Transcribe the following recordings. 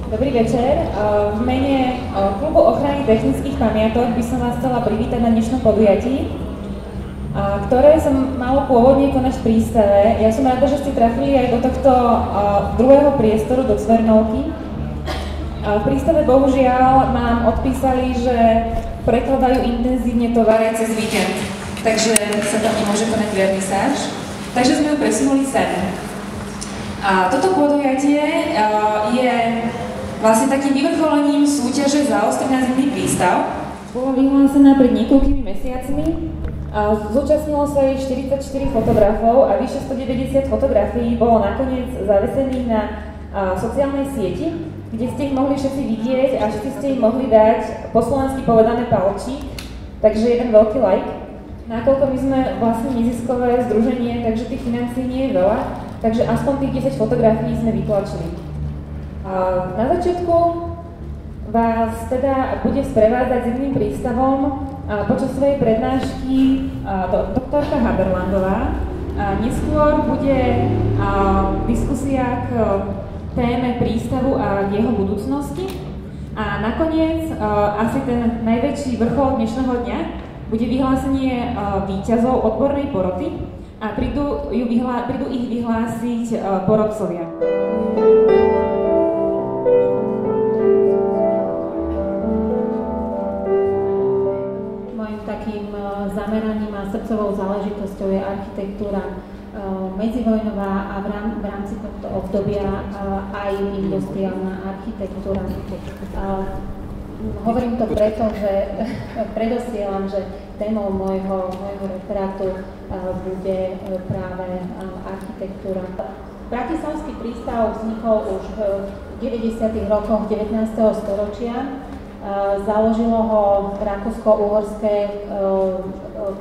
Dobrý večer. V mene Klubu ochrany technických pamiatok by som vás chcela privítať na dnešnom podujatí, ktoré som malo pôvodne konať v prístave. Ja som rada, že ste trafili aj do tohto druhého priestoru, do Cvernovky. V prístave bohužiaľ nám odpísali, že prekladajú intenzívne tovare cez víkend, takže sa tam nemôže konať vernisáž. Takže sme ju presunuli sem. A toto podujatie je vlastne takým vyvrcholením súťaže za Ostrý na zimný prístav. Bola vyhlásená pred niekoľkými mesiacmi. Zúčastnilo sa jej 44 fotografov a vyše 190 fotografií bolo nakoniec zavesených na sociálnej sieti, kde ste ich mohli všetci vidieť a všetci ste im mohli dať po slovensky povedané palčík, takže jeden veľký like. Nakoľko my sme vlastne neziskové združenie, takže tých financií nie je veľa, takže aspoň tých 10 fotografií sme vytlačili. Na začiatku vás teda bude sprevádzať zimným prístavom počas svojej prednášky doktorka Haberlandová. Neskôr bude diskusia k téme prístavu a jeho budúcnosti. A nakoniec asi ten najväčší vrchol dnešného dňa bude vyhlásenie víťazov odbornej poroty a prídu ich vyhlásiť porodcovia. Takým zameraním a srdcovou záležitosťou je architektúra medzivojnová a v rámci tohto obdobia aj industriálna architektúra. Hovorím to preto, že predosielam, že témou môjho referátu bude práve architektúra. Bratislavský prístav vznikol už v 90. rokoch 19. storočia. Založilo ho Rakúsko-uhorské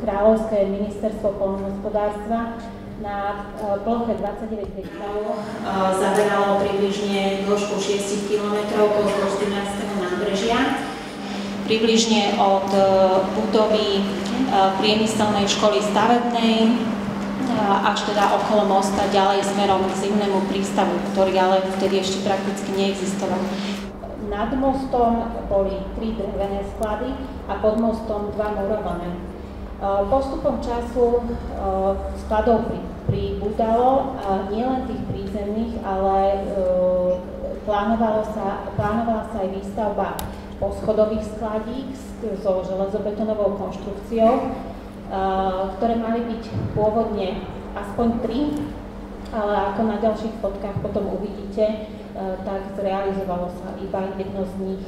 kráľovské ministerstvo poľnohospodárstva na ploche 29 hektárov. Zaberalo približne dĺžku 6 km pozdĺž Dunajského nábrežia. Približne od budovy priemyselnej školy stavebnej až teda okolo mosta ďalej smerom k zimnému prístavu, ktorý ale vtedy ešte prakticky neexistoval. Nad mostom boli 3 drevené sklady a pod mostom 2 murované. Postupom času skladov pribúdalo nielen tých prízemných, ale plánovala sa aj výstavba poschodových skladík so železobetonovou konštrukciou, ktoré mali byť pôvodne aspoň 3, ale ako na ďalších fotkách potom uvidíte, tak zrealizovalo sa iba jedno z nich.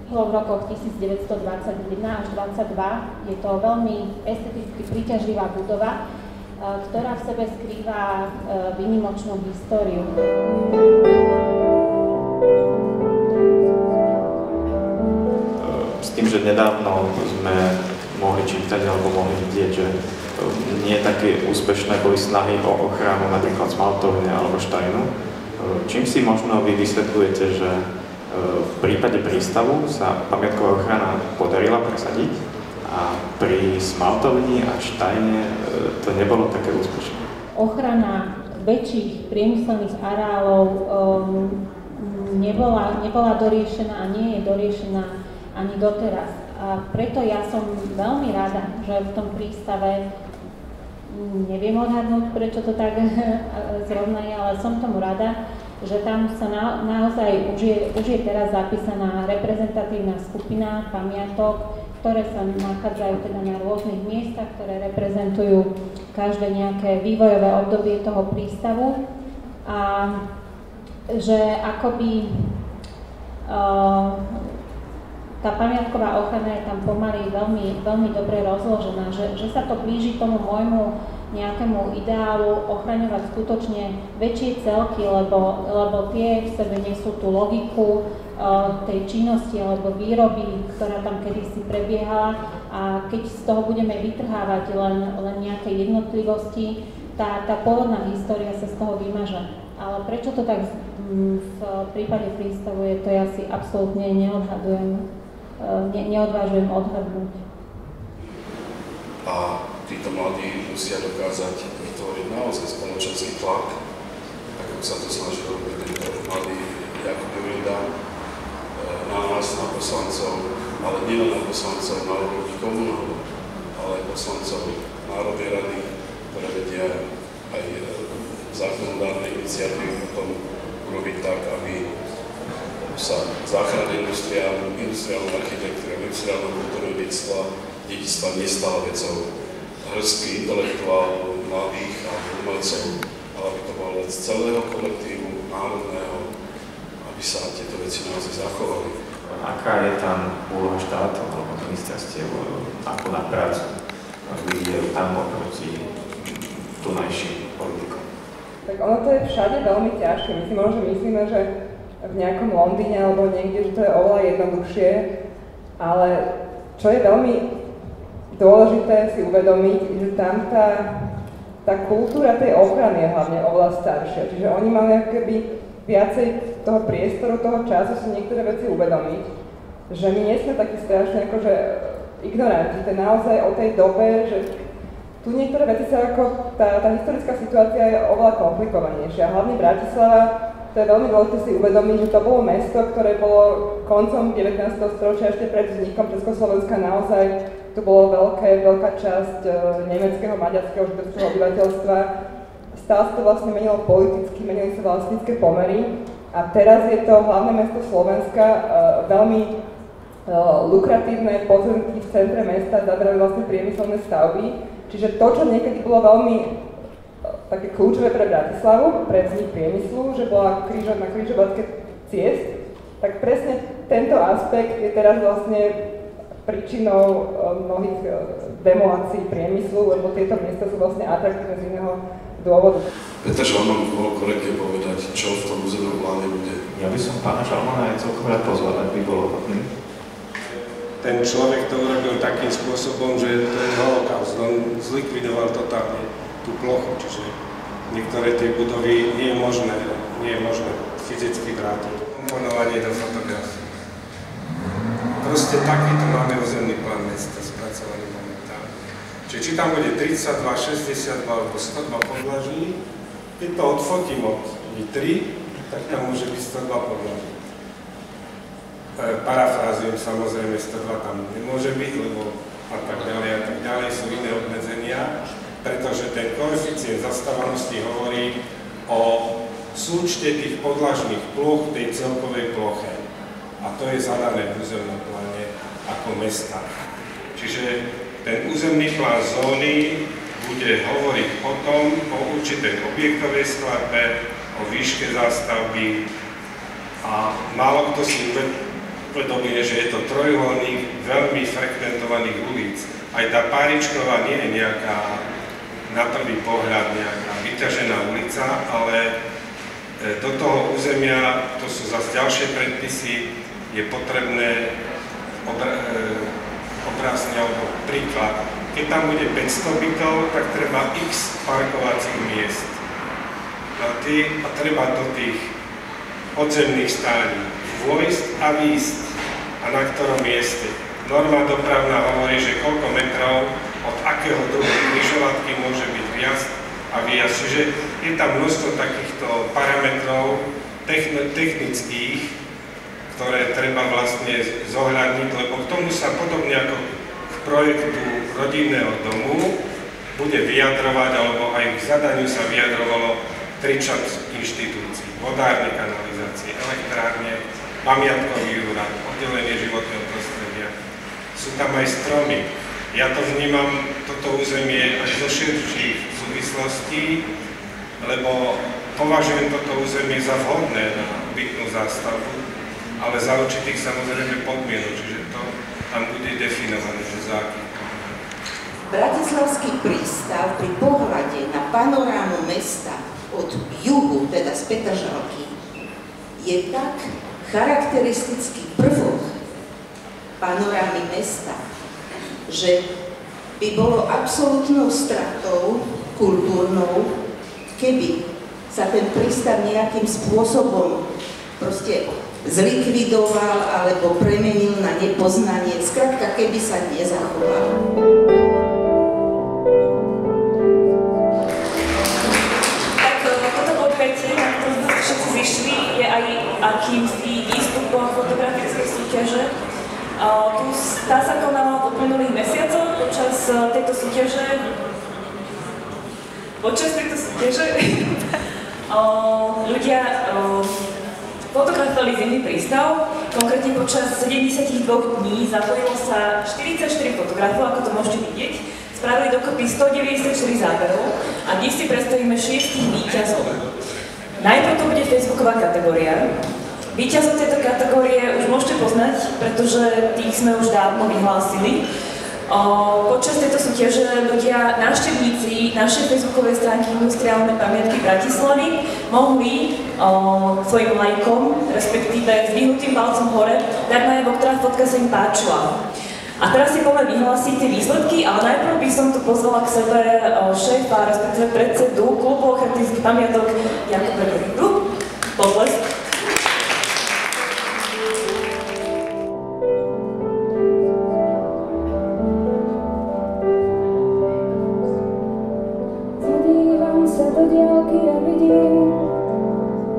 V rokoch 1921 až 1922 je to veľmi esteticky príťažlivá budova, ktorá v sebe skrýva výnimočnú históriu. S tým, že nedávno sme mohli čítať alebo mohli vidieť, že nie také úspešné boli snahy o ochranu napríklad smaltovne alebo štajnu. Čím si možno vy vysvetľujete, že v prípade prístavu sa pamiatková ochrana podarila presadiť a pri smaltovni a štajne to nebolo také úspešné? Ochrana väčších priemyselných areálov nebola doriešená a nie je doriešená ani doteraz. A preto ja som veľmi rada, že v tom prístave neviem odhadnúť, prečo to tak zrovna je, ale som tomu rada, že tam sa naozaj už je teraz zapísaná reprezentatívna skupina pamiatok, ktoré sa nachádzajú teda na rôznych miestach, ktoré reprezentujú každé nejaké vývojové obdobie toho prístavu a že akoby tá pamiatková ochrana je tam pomaly veľmi, veľmi dobre rozložená, že sa to blíži tomu môjmu nejakému ideálu ochraňovať skutočne väčšie celky, lebo tie v sebe nesú tú logiku tej činnosti alebo výroby, ktorá tam kedysi prebiehala a keď z toho budeme vytrhávať len nejaké jednotlivosti, tá pôvodná história sa z toho vymaže. Ale prečo to tak v prípade prístavu je, to ja si absolútne neodvážujem odhadnúť. A títo mladí musia dokázať vytvoriť naozaj spoločenský tlak, ako sa to snažil robiť tento mladý Jakub Jurida, poslancov, ale nielen na poslancov na úrovni komunálov, ale aj poslancov Národnej rady, ktoré vedia aj zákonodárne iniciatívy potom urobiť tak, aby sa záchrana industriálnej architektúry, industriálneho kultúrneho dedičstva nestala vecou hrstky intelektuálov, mladých a umelcov, ale aby to bolo vec celého kolektívu, národného, aby sa tieto veci naozaj zachovali. Aká je tam úloha štátu alebo ministerstiev ako na prácu, vyvíjajú tam oproti tunajším politikom? Tak ono to je všade veľmi ťažké. My si možno myslíme, že v nejakom Londýne alebo niekde, že to je oveľa jednoduchšie, ale čo je veľmi dôležité si uvedomiť, že tam tá kultúra tej ochrany je hlavne oveľa staršia. Čiže oni mali akoby viacej toho priestoru, toho času si niektoré veci uvedomiť, že my nie sme takí strašne akože ignoranti. To je naozaj o tej dobe, že tu niektoré veci sa ako, tá historická situácia je oveľa komplikovanejšia. Hlavne Bratislava, to je veľmi dôležité si uvedomiť, že to bolo mesto, ktoré bolo koncom 19. storočia ešte pred vznikom Československa naozaj. Tu bolo veľká časť nemeckého, maďarského, židovského obyvateľstva. Stále sa to vlastne menilo politicky, menili sa vlastnícke pomery. A teraz je to hlavné mesto Slovenska, veľmi lukratívne pozemky v centre mesta zabrali vlastne priemyselné stavby. Čiže to, čo niekedy bolo veľmi také kľúčové pre Bratislavu, pre vznik priemyslu, že bola na križovatke ciest, tak presne tento aspekt je teraz vlastne príčinou mnohých demolácií priemyslu, lebo tieto miesta sú vlastne atraktívne z iného dôvodu. Peter Šalman bol korektne povedať, čo v tom územnom pláne bude. Ja by som pána Šalmana aj celkom rád pozval, ak by bolo hodný. Ten človek to urobil takým spôsobom, že to je holokaust. On zlikvidoval totálne tú plochu, čiže niektoré tie budovy nie je možné fyzicky vrátiť. Komponovanie do fotografie. Proste takýto máme územný plán mesta spracovaný momentálne. Čiže či tam bude 32, 62 alebo 102 podlaží, keď to odfotím od Nitry, tak tam môže byť 102 podlaží. Parafrázujem, samozrejme 102 tam nemôže byť, lebo a tak ďalej sú iné obmedzenia, pretože ten koeficient zastávanosti hovorí o súčte tých podlažných plôch tej celkovej ploche. A to je zadané v územnom pláne ako mesta. Čiže ten územný plán zóny bude hovoriť o určitej objektovej skladbe, o výške zástavby a málo kto si uvedomuje, že je to trojuholník veľmi frekventovaných ulic. Aj tá Páričková nie je nejaká na prvý pohľad nejaká vyťažená ulica, ale do toho územia, to sú zase ďalšie predpisy, je potrebné obrazne alebo príklad. Keď tam bude 500 bytov, tak treba x parkovacích miest. A treba do tých podzemných stání vojsť a výjsť. A na ktorom mieste. Norma dopravná hovorí, že koľko metrov od akého druhu križovatky môže byť viac a výjazd. Čiže je tam množstvo takýchto parametrov technických, ktoré treba vlastne zohľadniť, lebo k tomu sa podobne ako k projektu rodinného domu bude vyjadrovať, alebo aj k zadaniu sa vyjadrovalo 30 inštitúcií, vodárne kanalizácie, elektrárne, pamiatkový úrad, oddelenie životného prostredia. Sú tam aj stromy. Ja to vnímam, toto územie aj zo širších súvislostí, lebo považujem toto územie za vhodné na bytnú zástavbu, ale za určitých samozrejme podmienok, čiže to tam bude definované, že za aký. Bratislavský prístav pri pohľade na panorámu mesta od juhu, teda z Petržalky, je tak charakteristický prvok panorámy mesta, že by bolo absolútnou stratou kultúrnou, keby sa ten prístav nejakým spôsobom proste zlikvidoval alebo premenil na nepoznanie, skrátka keby sa nezachoval. Tak toto odpätie, na ktorom všetci zišli, je aj akýmsi výstupom fotografickej súťaže, Tá sa konala v uplynulých mesiacoch počas tejto súťaže. Ľudia fotografovali zimný prístav, konkrétne počas 72 dní zapojilo sa 44 fotografov, ako to môžete vidieť. Spravili dokopy 194 záberov a dnes si predstavíme 6 víťazov. Najprv to bude facebooková kategória. Víťazov tejto kategórie už môžete poznať, pretože tých sme už dávno vyhlásili. Počas tejto súťaže ľudia, návštevníci našej facebookovej stránky Industriálne pamiatky Bratislavy mohli svojim lajkom, respektíve zdvihnutým palcom hore, dať najavo, ktorá fotka sa im páčila. A teraz si poďme vyhlásiť tie výsledky, ale najprv by som tu pozvala k sebe šéfa, respektíve predsedu Klubu ochranických pamiatok Jakuba Gridu. Potlesk. Zadívam sa do diaľky a vidím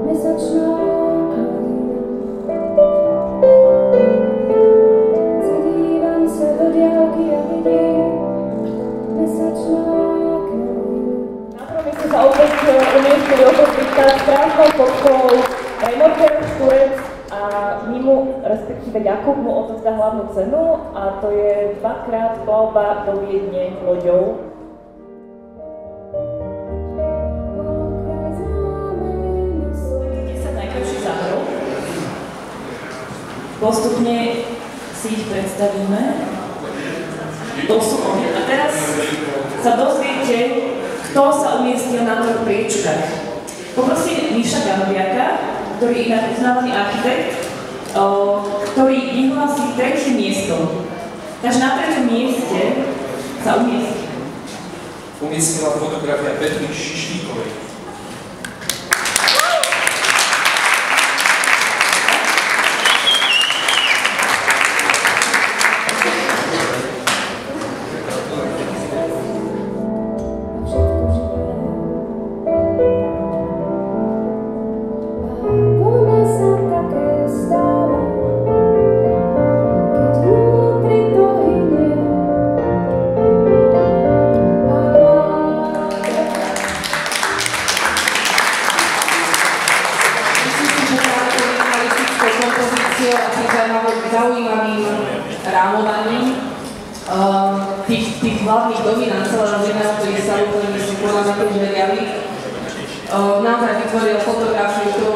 mesačná krajina. Zadívam sa do diaľky a vidím mesačná krajina. Na prvom mieste sa opäť umiestnili okostrika s krásnou fotkou Remoter, Šturec a Mimu, respektíve Jakub mu odovzdá hlavnú cenu a to je dvakrát plavba do Viedne loďou. Postupne si ich predstavíme. To sú oni. A teraz sa dozviete, kto sa umiestnil na troch priečkách. Poprosím Miša Ganoviaka, ktorý je inak uznávaný architekt, ktorý vyhlásí tretie miesto. Takže na treťom mieste sa umiestnil. Umiestnila fotografia Petry Šišníkovej. Zaujímavým rámovaním tých hlavných dominant celého videa, ktorý sa úplne si podľa na tým žeriavi, naozaj vytvoril fotografiu, ktorú